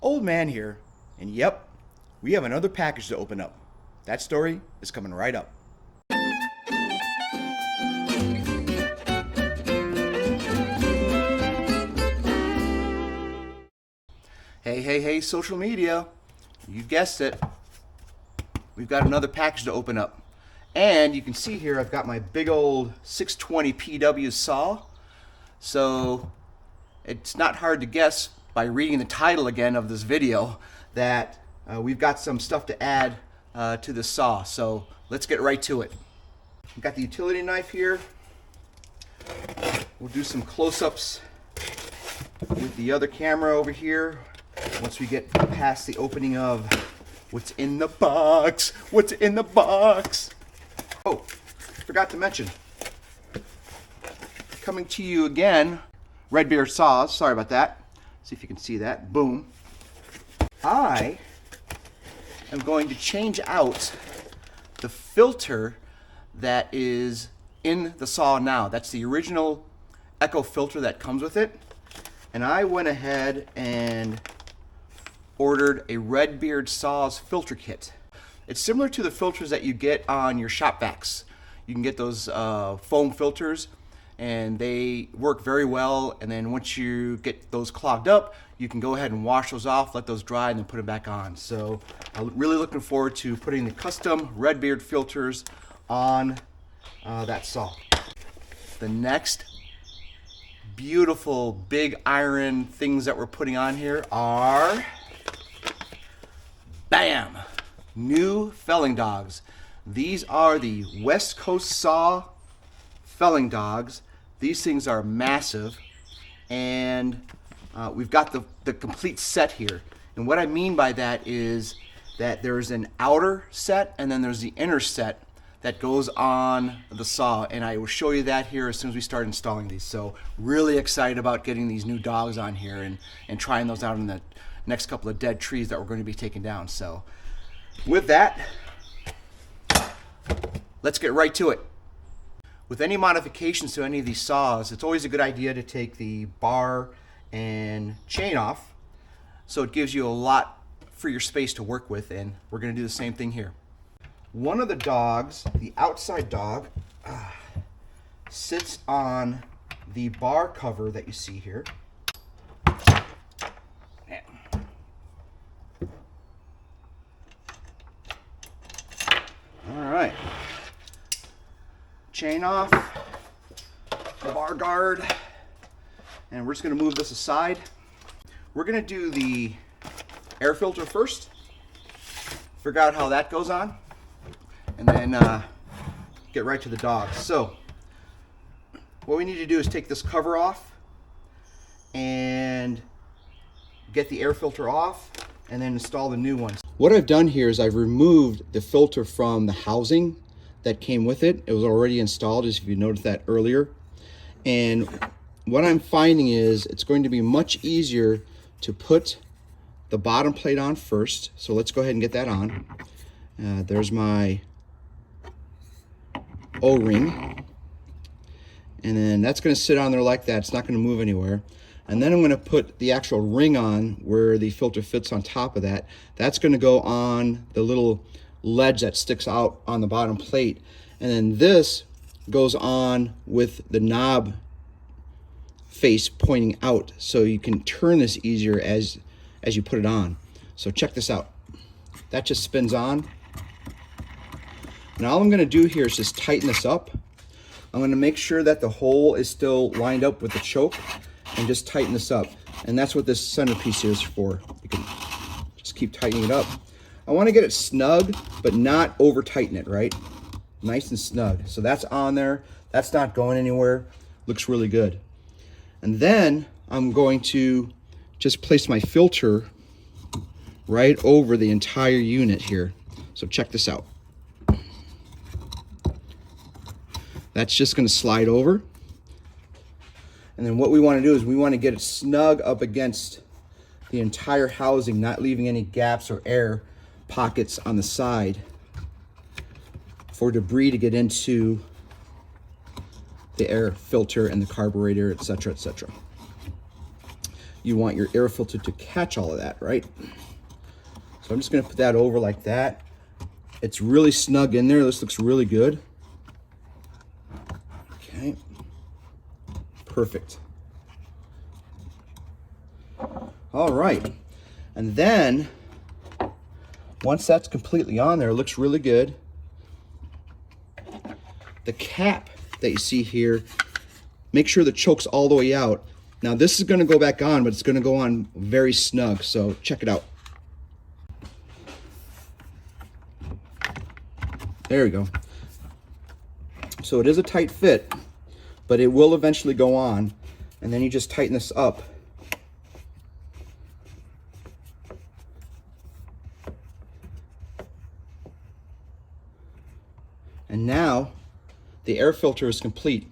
Old man here, and yep, we have another package to open up. That story is coming right up. Hey, social media. You guessed it. We've got another package to open up. And you can see here I've got my big old 620PW saw. So it's not hard to guess by reading the title again of this video that we've got some stuff to add to the saw. So let's get right to it. We've got the utility knife here. We'll do some close-ups with the other camera over here once we get past the opening of what's in the box. What's in the box? Oh, forgot to mention, coming to you again, Redbeard saws. Sorry about that. See if you can see that. Boom. I am going to change out the filter that is in the saw now. That's the original Echo filter that comes with it. And I went ahead and ordered a Redbeard saws filter kit. It's similar to the filters that you get on your shop vacs. You can get those foam filters and they work very well, and then once you get those clogged up, you can go ahead and wash those off, let those dry, and then put them back on. So I'm really looking forward to putting the custom Redbeard filters on that saw. The next beautiful big iron things that we're putting on here are, bam, new felling dogs. These are the West Coast Saw felling dogs. These things are massive, and we've got the complete set here. And what I mean by that is that there's an outer set and then there's the inner set that goes on the saw, and I will show you that here as soon as we start installing these. So really excited about getting these new dogs on here and trying those out in the next couple of dead trees that we're going to be taking down. So with that, let's get right to it. With any modifications to any of these saws, it's always a good idea to take the bar and chain off, so it gives you a lot for your space to work with, and we're going to do the same thing here. One of the dogs, the outside dog, sits on the bar cover that you see here. All right. Chain off, the bar guard, and we're just going to move this aside. We're going to do the air filter first, figure out how that goes on, and then get right to the dog. So what we need to do is take this cover off and get the air filter off and then install the new one. What I've done here is I've removed the filter from the housing that came with it. It was already installed, as if you noticed that earlier. And what I'm finding is it's going to be much easier to put the bottom plate on first. So let's go ahead and get that on. There's my O-ring. And then that's going to sit on there like that. It's not going to move anywhere. And then I'm going to put the actual ring on where the filter fits on top of that. That's going to go on the little ledge that sticks out on the bottom plate, and then this goes on with the knob face pointing out, so you can turn this easier as you put it on. So check this out. That just spins on. Now all I'm going to do here is just tighten this up. I'm going to make sure that the hole is still lined up with the choke and just tighten this up. And that's what this centerpiece is for. You can just keep tightening it up. I want to get it snug, but not over tighten it, right? Nice and snug. So that's on there. That's not going anywhere. Looks really good. And then I'm going to just place my filter right over the entire unit here. So check this out. That's just going to slide over. And then what we want to do is we want to get it snug up against the entire housing, not leaving any gaps or air pockets on the side for debris to get into the air filter and the carburetor, etc., etc. you want your air filter to catch all of that, right? So I'm just gonna put that over like that. It's really snug in there. This looks really good. Okay, perfect. All right, and then once that's completely on there, it looks really good. The cap that you see here, make sure the choke's all the way out. Now this is gonna go back on, but it's gonna go on very snug, so check it out. There we go. So it is a tight fit, but it will eventually go on, and then you just tighten this up. And now the air filter is complete.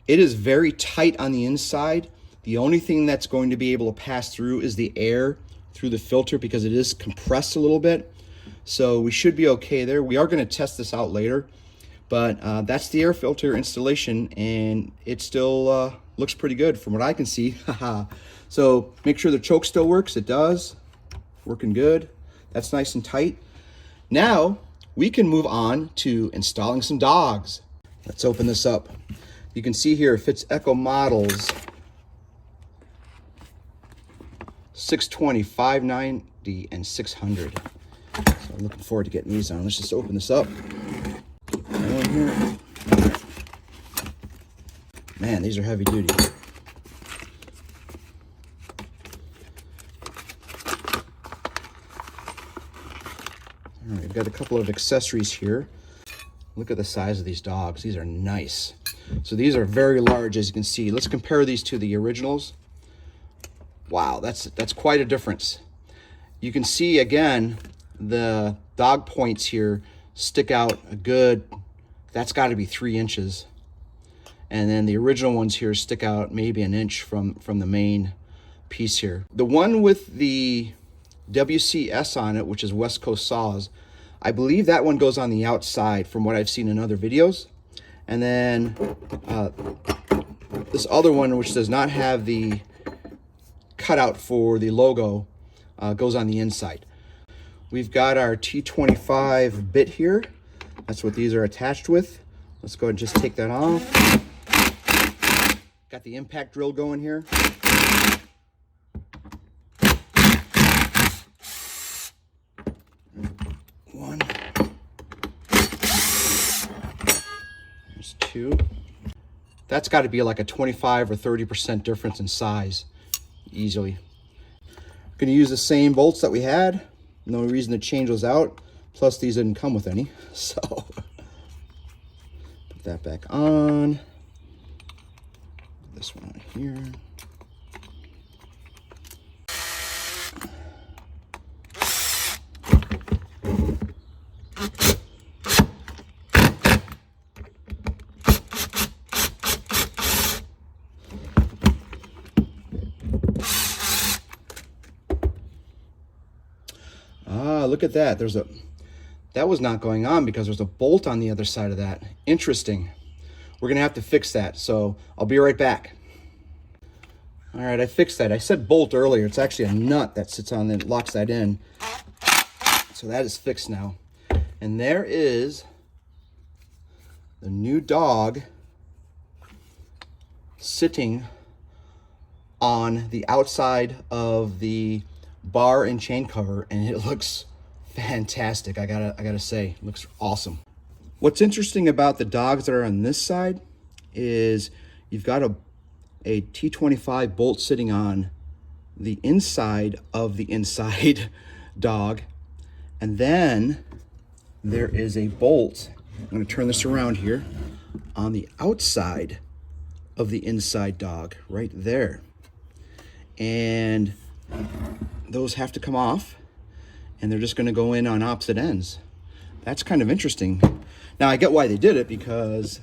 It is very tight on the inside. The only thing that's going to be able to pass through is the air through the filter because it is compressed a little bit. So we should be okay there. We are going to test this out later, but that's the air filter installation, and it still looks pretty good from what I can see. So make sure the choke still works. It does. Working good. That's nice and tight. Now we can move on to installing some dogs. Let's open this up. You can see here it fits Echo models 620, 590, and 600. So I'm looking forward to getting these on. Let's just open this up. Keep that on here. Man, these are heavy duty. All right, we've got a couple of accessories here. Look at the size of these dogs. These are nice. So these are very large, as you can see. Let's compare these to the originals. Wow, that's quite a difference. You can see, again, the dog points here stick out a good, that's got to be 3 inches. And then the original ones here stick out maybe an inch from the main piece here. The one with the WCS on it, which is West Coast Saws, I believe that one goes on the outside from what I've seen in other videos. And then this other one, which does not have the cutout for the logo, goes on the inside. We've got our T25 bit here. That's what these are attached with. Let's go ahead and just take that off. Got the impact drill going here. One. There's 2. That's got to be like a 25 or 30% difference in size, easily. I'm going to use the same bolts that we had. No reason to change those out. Plus, these didn't come with any, so put that back on. This one on here. Look at that. That was not going on because there's a bolt on the other side of that. Interesting. We're gonna have to fix that, so I'll be right back. All right, I fixed that. I said bolt earlier. It's actually a nut that sits on that locks that in. So that is fixed now. And there is the new dog sitting on the outside of the bar and chain cover, and it looks fantastic. I gotta say, it looks awesome. What's interesting about the dogs that are on this side is you've got a T25 bolt sitting on the inside of the inside dog, and then there is a bolt, I'm going to turn this around here, on the outside of the inside dog right there. And those have to come off, and they're just going to go in on opposite ends. That's kind of interesting. Now I get why they did it, because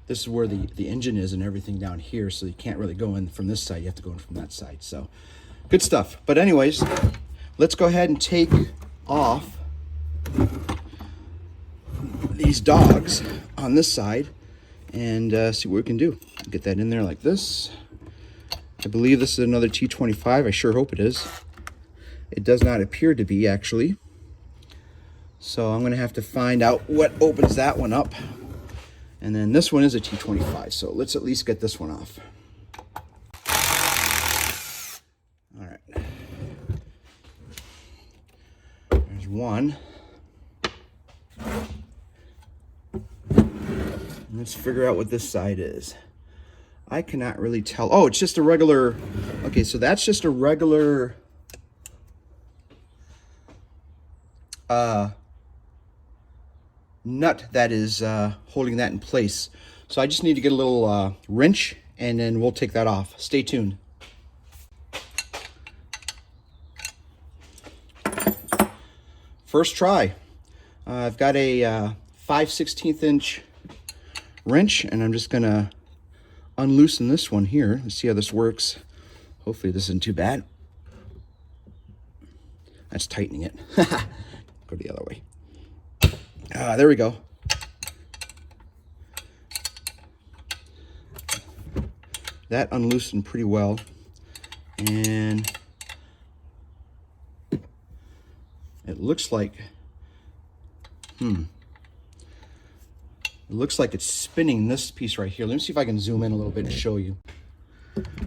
this is where the engine is and everything down here, so you can't really go in from this side, you have to go in from that side. So good stuff. But anyways, let's go ahead and take off these dogs on this side and see what we can do. Get that in there like this, I believe this is another T25. I sure hope it is. It does not appear to be, actually. So I'm going to have to find out what opens that one up. And then this one is a T25, so let's at least get this one off. All right. There's one. Let's figure out what this side is. I cannot really tell. Oh, it's just a regular. Okay, so that's just a regular nut that is holding that in place. So I just need to get a little wrench and then we'll take that off. Stay tuned. First try. I've got a 5/16 inch wrench and I'm just gonna unloosen this one here. Let's see how this works. Hopefully this isn't too bad. That's tightening it. Go the other way. There we go. That unloosened pretty well. And it looks like, it looks like it's spinning this piece right here. Let me see if I can zoom in a little bit and show you.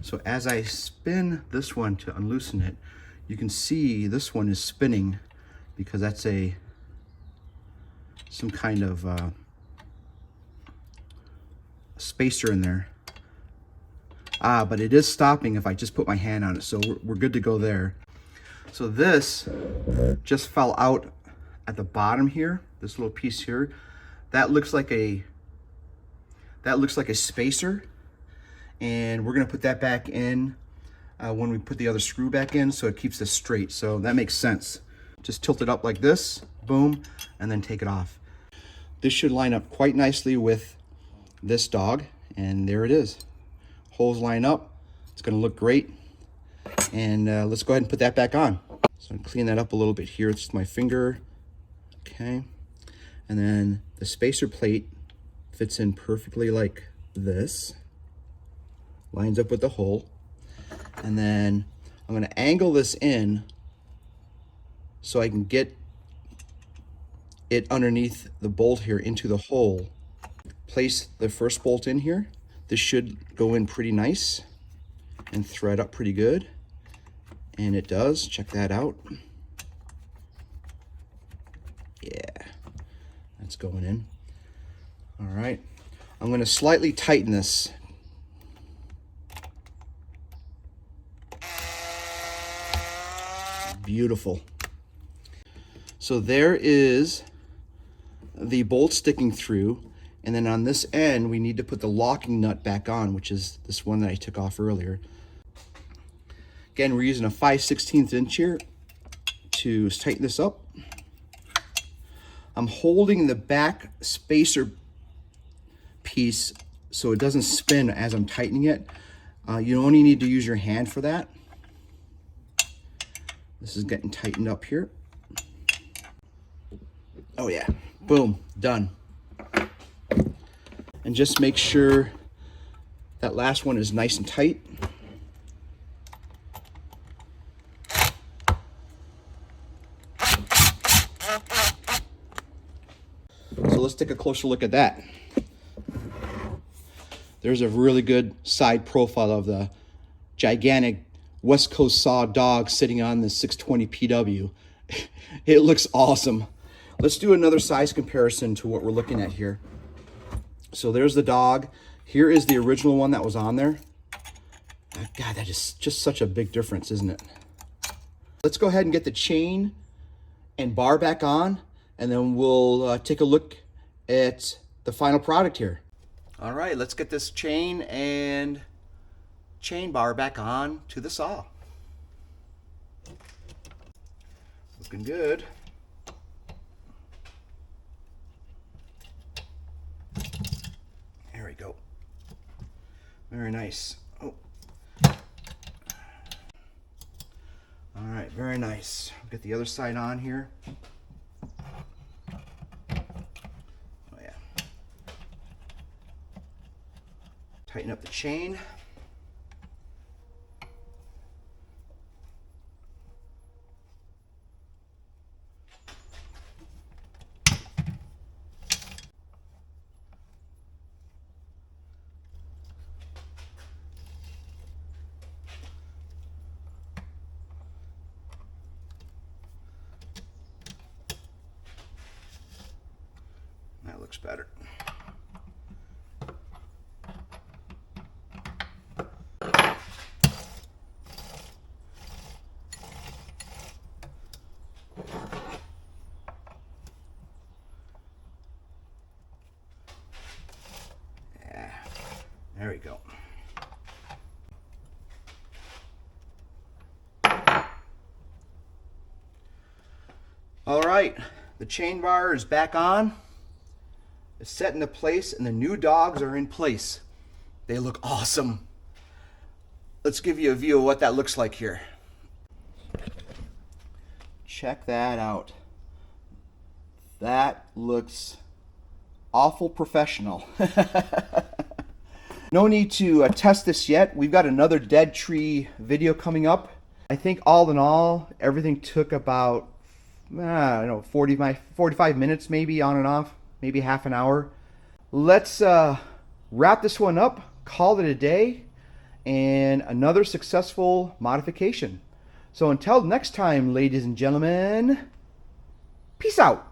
So as I spin this one to unloosen it, you can see this one is spinning because that's some kind of spacer in there. But it is stopping if I just put my hand on it, so we're good to go there. So this just fell out at the bottom here, this little piece here. That looks like a spacer, and we're gonna put that back in when we put the other screw back in, so it keeps this straight. So that makes sense. Just tilt it up like this, boom, and then take it off. This should line up quite nicely with this dog, and there it is. Holes line up. It's gonna look great. And let's go ahead and put that back on. So I'm clean that up a little bit here. It's just my finger. Okay. And then the spacer plate fits in perfectly like this. Lines up with the hole. And then I'm gonna angle this in so I can get it underneath the bolt here into the hole. Place the first bolt in here. This should go in pretty nice and thread up pretty good. And it does. Check that out. Yeah, that's going in. All right. I'm going to slightly tighten this. Beautiful. So there is the bolt sticking through. And then on this end, we need to put the locking nut back on, which is this one that I took off earlier. Again, we're using a 5/16 inch here to tighten this up. I'm holding the back spacer piece so it doesn't spin as I'm tightening it. You only need to use your hand for that. This is getting tightened up here. Oh yeah, boom, done. And just make sure that last one is nice and tight. So let's take a closer look at that. There's a really good side profile of the gigantic West Coast saw dog sitting on the 620 PW. It looks awesome. Let's do another size comparison to what we're looking at here. So there's the dog. Here is the original one that was on there. God, that is just such a big difference, isn't it? Let's go ahead and get the chain and bar back on, and then we'll take a look at the final product here. All right, let's get this chain and chain bar back on to the saw. Looking good. There we go. Very nice. Oh. All right, very nice. Get the other side on here. Oh yeah. Tighten up the chain. go. All right, the chain bar is back on. It's set into place and the new dogs are in place. They look awesome. Let's give you a view of what that looks like here. Check that out. That looks awful professional. No need to test this yet. We've got another dead tree video coming up. I think all in all, everything took about, I don't know, 45 minutes maybe on and off, maybe half an hour. Let's wrap this one up, call it a day, and another successful modification. So until next time, ladies and gentlemen, peace out.